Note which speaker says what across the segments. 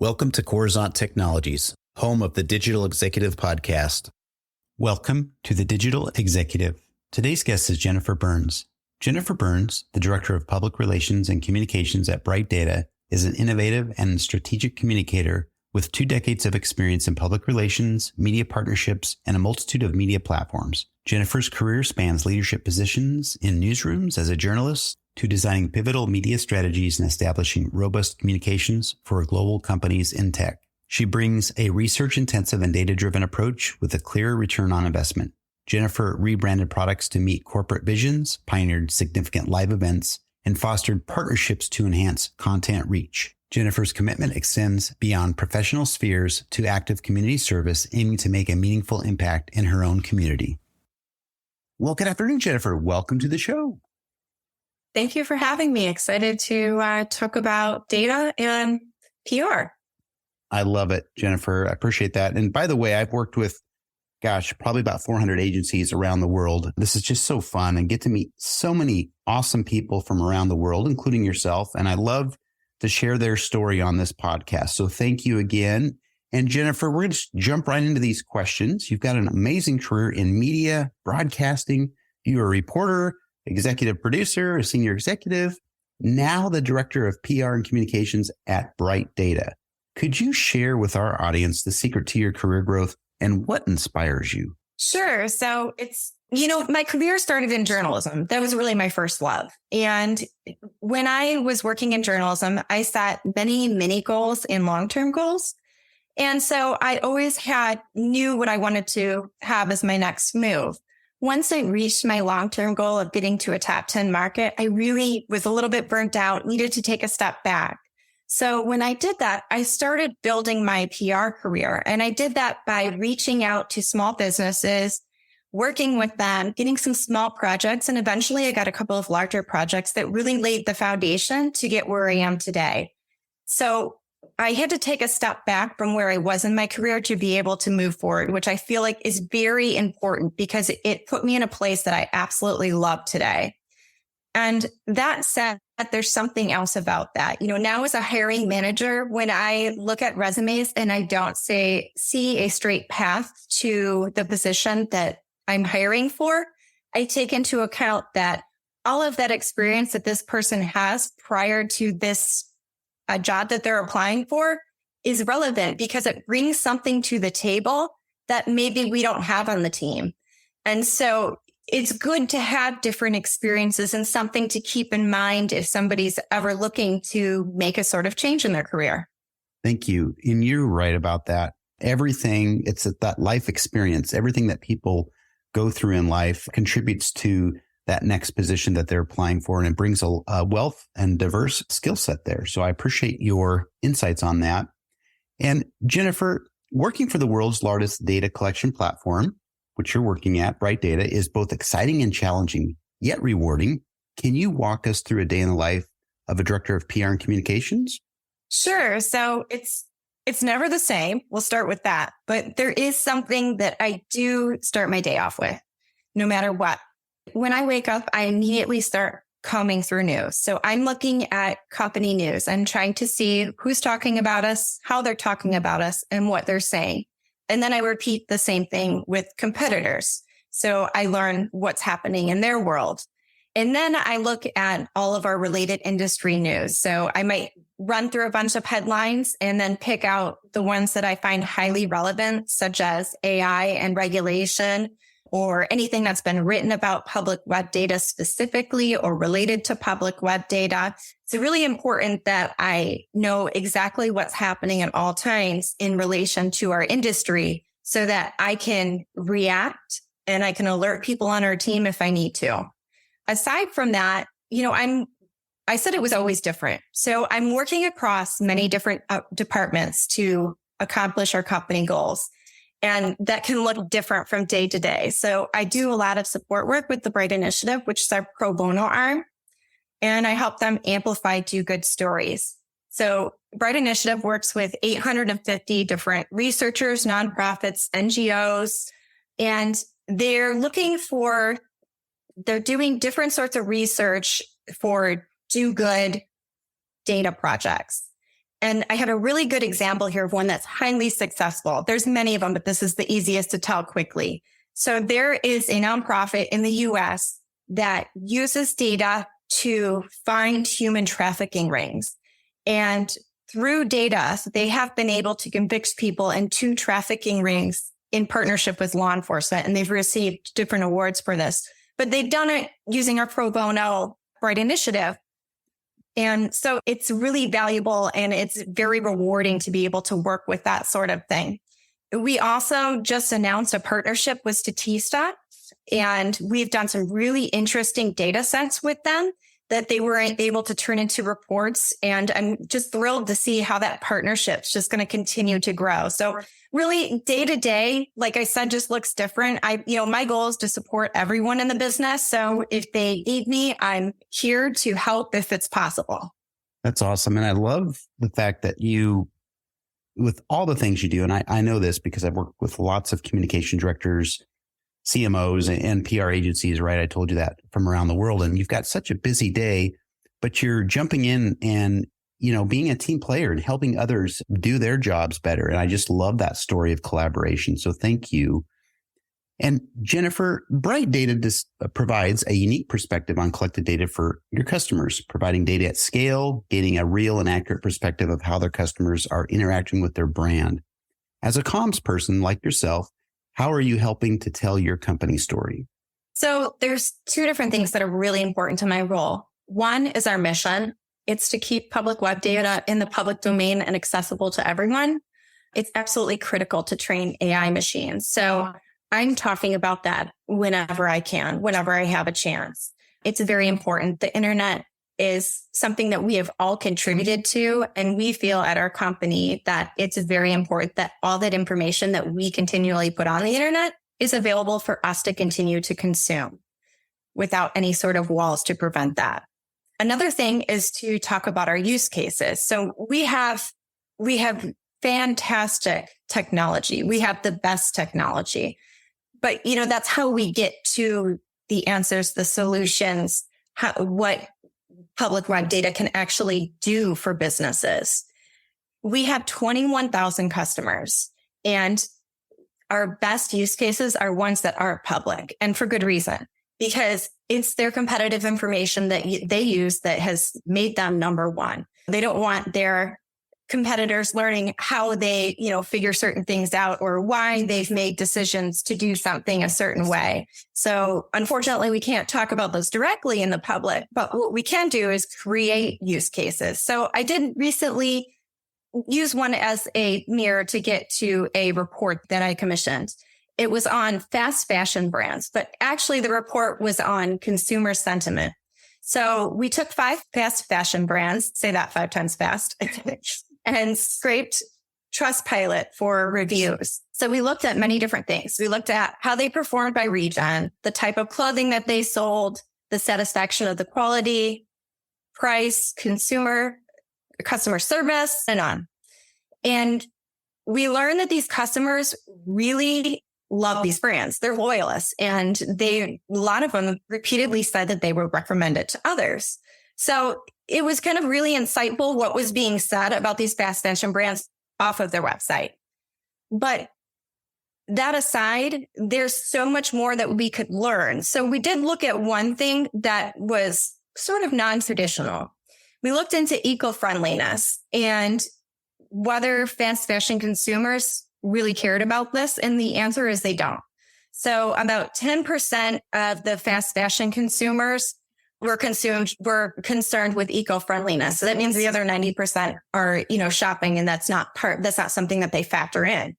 Speaker 1: Welcome to Coruzant Technologies, home of the Digital Executive Podcast.
Speaker 2: Welcome to the Digital Executive. Today's guest is Jennifer Burns. Jennifer Burns, the Director of Public Relations and Communications at Bright Data, is an innovative and strategic communicator with 2 decades of experience in public relations, media partnerships, and a multitude of media platforms. Jennifer's career spans leadership positions in newsrooms as a journalist to designing pivotal media strategies and establishing robust communications for global companies in tech. She brings a research-intensive and data-driven approach with a clear return on investment. Jennifer rebranded products to meet corporate visions, pioneered significant live events, and fostered partnerships to enhance content reach. Jennifer's commitment extends beyond professional spheres to active community service, aiming to make a meaningful impact in her own community. Well, good afternoon, Jennifer. Welcome to the show.
Speaker 3: Thank you for having me. Excited to talk about data and PR.
Speaker 2: I love it, Jennifer. I appreciate that. And by the way, I've worked with, probably about 400 agencies around the world. This is just so fun and get to meet so many awesome people from around the world, including yourself. And I love to share their story on this podcast. So thank you again. And Jennifer, we're going to jump right into these questions. You've got an amazing career in media, broadcasting. You're a reporter, executive producer, a senior executive, now the director of PR and communications at Bright Data. Could you share with our audience the secret to your career growth and what inspires you?
Speaker 3: Sure. So my career started in journalism. That was really my first love. And when I was working in journalism, I set many mini goals and long-term goals. And so I always knew what I wanted to have as my next move. Once I reached my long-term goal of getting to a top 10 market, I really was a little bit burnt out, needed to take a step back. So when I did that, I started building my PR career. And I did that by reaching out to small businesses, working with them, getting some small projects. And eventually I got a couple of larger projects that really laid the foundation to get where I am today. So I had to take a step back from where I was in my career to be able to move forward, which I feel like is very important because it put me in a place that I absolutely love today. And that said, there's something else about that. Now as a hiring manager, when I look at resumes and I don't see a straight path to the position that I'm hiring for, I take into account that all of that experience that this person has prior to this a job that they're applying for is relevant because it brings something to the table that maybe we don't have on the team. And so it's good to have different experiences and something to keep in mind if somebody's ever looking to make a sort of change in their career.
Speaker 2: Thank you. And you're right about that. Everything, it's that life experience, everything that people go through in life contributes to that next position that they're applying for. And it brings a wealth and diverse skill set there. So I appreciate your insights on that. And Jennifer, working for the world's largest data collection platform, which you're working at, Bright Data, is both exciting and challenging, yet rewarding. Can you walk us through a day in the life of a director of PR and communications?
Speaker 3: Sure. So it's never the same. We'll start with that. But there is something that I do start my day off with, no matter what. When I wake up, I immediately start combing through news. So I'm looking at company news. I'm trying to see who's talking about us, how they're talking about us, and what they're saying. And then I repeat the same thing with competitors. So I learn what's happening in their world. And then I look at all of our related industry news. So I might run through a bunch of headlines and then pick out the ones that I find highly relevant, such as AI and regulation, or anything that's been written about public web data specifically or related to public web data. It's really important that I know exactly what's happening at all times in relation to our industry so that I can react and I can alert people on our team if I need to. Aside from that, I said it was always different. So I'm working across many different departments to accomplish our company goals. And that can look different from day to day. So I do a lot of support work with the Bright Initiative, which is our pro bono arm. And I help them amplify do good stories. So Bright Initiative works with 850 different researchers, nonprofits, NGOs, and they're doing different sorts of research for do good data projects. And I have a really good example here of one that's highly successful. There's many of them, but this is the easiest to tell quickly. So there is a nonprofit in the US that uses data to find human trafficking rings. And through data, they have been able to convict people in 2 trafficking rings in partnership with law enforcement. And they've received different awards for this. But they've done it using our pro bono Bright initiative. And so it's really valuable and it's very rewarding to be able to work with that sort of thing. We also just announced a partnership with Statista, and we've done some really interesting data sets with them that they were able to turn into reports. And I'm just thrilled to see how that partnership's just going to continue to grow. So really day to day, like I said, just looks different. My goal is to support everyone in the business. So if they need me, I'm here to help if it's possible.
Speaker 2: That's awesome. And I love the fact that you, with all the things you do, and I know this because I've worked with lots of communication directors, CMOs and PR agencies, right? I told you that, from around the world. And you've got such a busy day, but you're jumping in and, being a team player and helping others do their jobs better. And I just love that story of collaboration. So thank you. And Jennifer, Bright Data provides a unique perspective on collected data for your customers, providing data at scale, gaining a real and accurate perspective of how their customers are interacting with their brand. As a comms person like yourself, how are you helping to tell your company story?
Speaker 3: So there's 2 different things that are really important to my role. One is our mission. It's to keep public web data in the public domain and accessible to everyone. It's absolutely critical to train AI machines. So I'm talking about that whenever I can, whenever I have a chance. It's very important. The internet is something that we have all contributed to. And we feel at our company that it's very important that all that information that we continually put on the internet is available for us to continue to consume without any sort of walls to prevent that. Another thing is to talk about our use cases. So we have fantastic technology. We have the best technology, but that's how we get to the answers, the solutions, what public web data can actually do for businesses. We have 21,000 customers, and our best use cases are ones that are public, and for good reason, because it's their competitive information that they use that has made them number one. They don't want their competitors learning how they, figure certain things out or why they've made decisions to do something a certain way. So unfortunately, we can't talk about those directly in the public, but what we can do is create use cases. So I did recently use one as a mirror to get to a report that I commissioned. It was on fast fashion brands, but actually the report was on consumer sentiment. So we took 5 fast fashion brands, say that 5 times fast, and scraped Trustpilot for reviews. So we looked at many different things. We looked at how they performed by region, the type of clothing that they sold, the satisfaction of the quality, price, customer service, and on. And we learned that these customers really love these brands. They're loyalists, and a lot of them repeatedly said that they would recommend it to others. So it was kind of really insightful what was being said about these fast fashion brands off of their website. But that aside, there's so much more that we could learn. So we did look at one thing that was sort of non-traditional. We looked into eco-friendliness and whether fast fashion consumers really cared about this. And the answer is they don't. So about 10% of the fast fashion consumers were concerned with eco-friendliness. So that means the other 90% are, shopping, and that's not something that they factor in.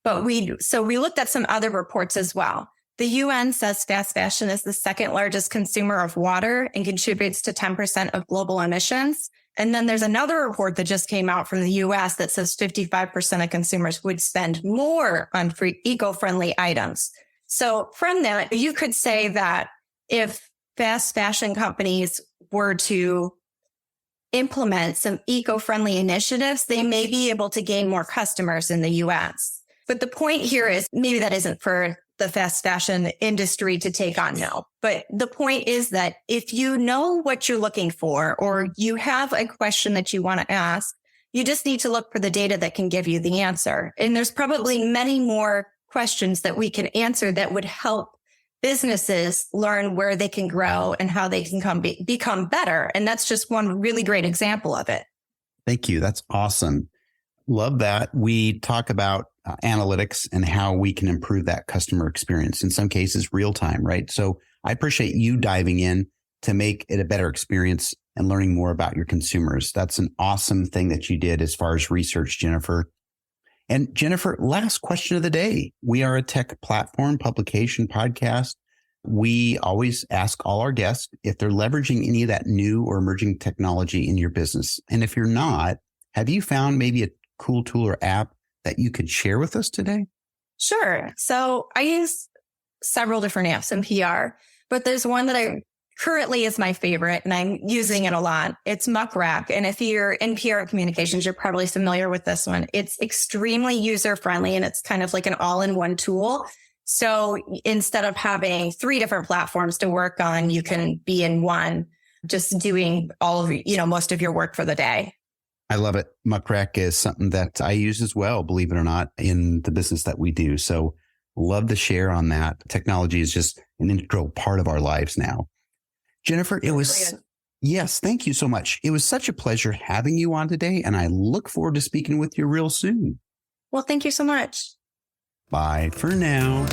Speaker 3: But we looked at some other reports as well. The UN says fast fashion is the second largest consumer of water and contributes to 10% of global emissions. And then there's another report that just came out from the US that says 55% of consumers would spend more on eco-friendly items. So from that, you could say that if fast fashion companies were to implement some eco-friendly initiatives, they may be able to gain more customers in the US. But the point here is maybe that isn't for the fast fashion industry to take on now. But the point is that if you know what you're looking for, or you have a question that you want to ask, You just need to look for the data that can give you the answer. And there's probably many more questions that we can answer that would help businesses learn where they can grow and how they can become better. And that's just one really great example of it.
Speaker 2: Thank you. That's awesome. Love that. We talk about analytics and how we can improve that customer experience, in some cases real time, right? So I appreciate you diving in to make it a better experience and learning more about your consumers. That's an awesome thing that you did as far as research, Jennifer. And Jennifer, last question of the day. We are a tech platform, publication, podcast. We always ask all our guests if they're leveraging any of that new or emerging technology in your business. And if you're not, have you found maybe a cool tool or app that you could share with us today?
Speaker 3: Sure. So I use several different apps in PR, but there's one that I currently is my favorite and I'm using it a lot. It's Muckrack. And if you're in PR communications, you're probably familiar with this one. It's extremely user friendly and it's kind of like an all-in-one tool. So instead of having 3 different platforms to work on, you can be in one, just doing all of, most of your work for the day.
Speaker 2: I love it. Muckrack is something that I use as well, believe it or not, in the business that we do. So love to share on that. Technology is just an integral part of our lives now. Jennifer, yes, thank you so much. It was such a pleasure having you on today, and I look forward to speaking with you real soon.
Speaker 3: Well, thank you so much.
Speaker 2: Bye for now.